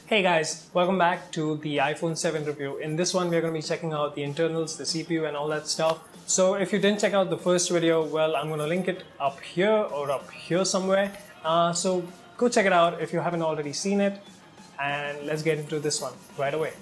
Hey guys, welcome back to the iPhone 7 review. In this one, we're going to be checking out the internals, the CPU and all that stuff. So if you didn't check out the first video, well, I'm going to link it up here or up here somewhere. So go check it out if you haven't already seen it. And let's get into this one right away.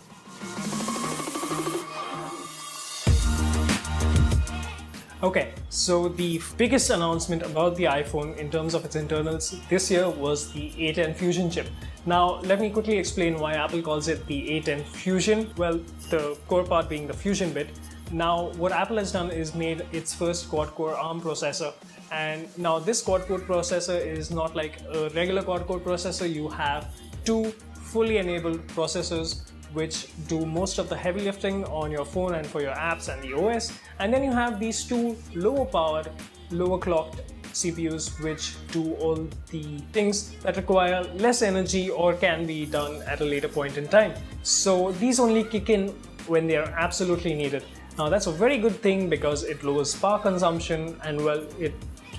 Okay, so the biggest announcement about the iPhone in terms of its internals this year was the A10 Fusion chip. Now, let me quickly explain why Apple calls it the A10 Fusion. Well, the core part being the Fusion bit. Now, what Apple has done is made its first quad-core ARM processor. And now this quad-core processor is not like a regular quad-core processor. You have two fully enabled processors which do most of the heavy lifting on your phone and for your apps and the OS. And then you have these two lower powered, lower clocked CPUs which do all the things that require less energy or can be done at a later point in time. So these only kick in when they are absolutely needed. Now that's a very good thing because it lowers power consumption and well, it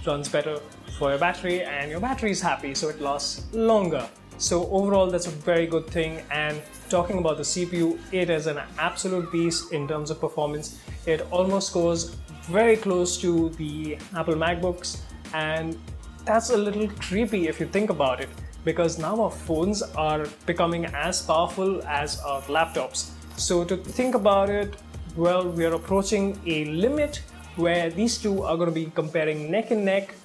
runs better for your battery and your battery is happy, so it lasts longer. So overall, that's a very good thing. And talking about the CPU, it is an absolute beast in terms of performance. It almost scores very close to the Apple MacBooks, and that's a little creepy if you think about it, because now our phones are becoming as powerful as our laptops. So to think about it, well, we are approaching a limit where these two are going to be comparing neck and neck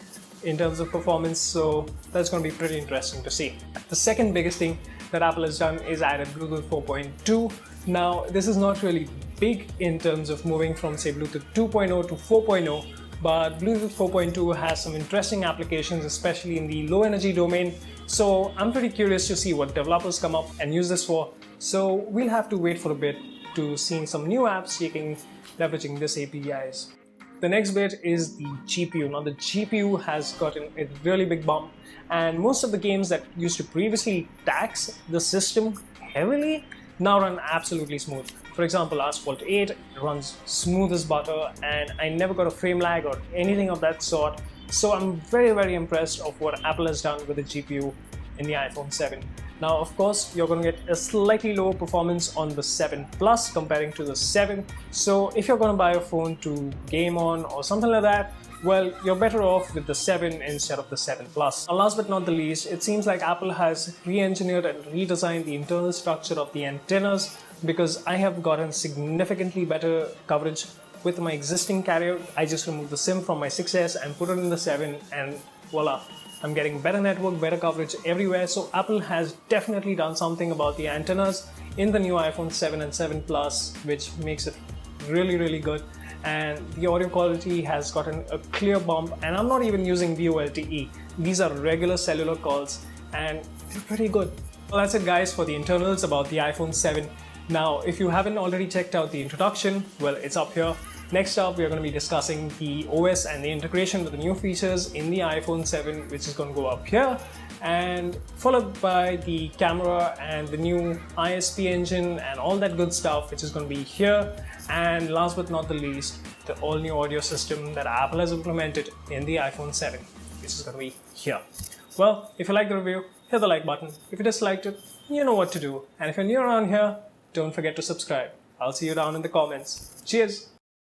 in terms of performance, so that's going to be pretty interesting to see. The second biggest thing that Apple has done is added Bluetooth 4.2. Now, this is not really big in terms of moving from say Bluetooth 2.0 to 4.0, but Bluetooth 4.2 has some interesting applications, especially in the low energy domain. So I'm pretty curious to see what developers come up and use this for. So we'll have to wait for a bit to see some new apps leveraging this APIs. The next bit is the GPU. Now the GPU has gotten a really big bump, and most of the games that used to previously tax the system heavily now run absolutely smooth. For example, Asphalt 8 runs smooth as butter, and I never got a frame lag or anything of that sort. So I'm very impressed of what Apple has done with the GPU in the iPhone 7. Now, of course, you're going to get a slightly lower performance on the 7 Plus comparing to the 7. So if you're going to buy a phone to game on or something like that, well, you're better off with the 7 instead of the 7 Plus. Now, last but not the least, it seems like Apple has re-engineered and redesigned the internal structure of the antennas, because I have gotten significantly better coverage with my existing carrier. I just removed the SIM from my 6S and put it in the 7, and voila, I'm getting better network, better coverage everywhere. So Apple has definitely done something about the antennas in the new iPhone 7 and 7 Plus, which makes it really good. And the audio quality has gotten a clear bump, and I'm not even using VoLTE. These are regular cellular calls and they're pretty good. Well, that's it guys for the internals about the iPhone 7. Now, if you haven't already checked out the introduction, well, it's up here. Next up, we are going to be discussing the OS and the integration with the new features in the iPhone 7, which is going to go up here, and followed by the camera and the new ISP engine and all that good stuff, which is going to be here. And last but not the least, the all-new audio system that Apple has implemented in the iPhone 7, which is going to be here. Well, if you like the review, hit the like button. If you disliked it, you know what to do. And if you're new around here, don't forget to subscribe. I'll see you down in the comments. Cheers!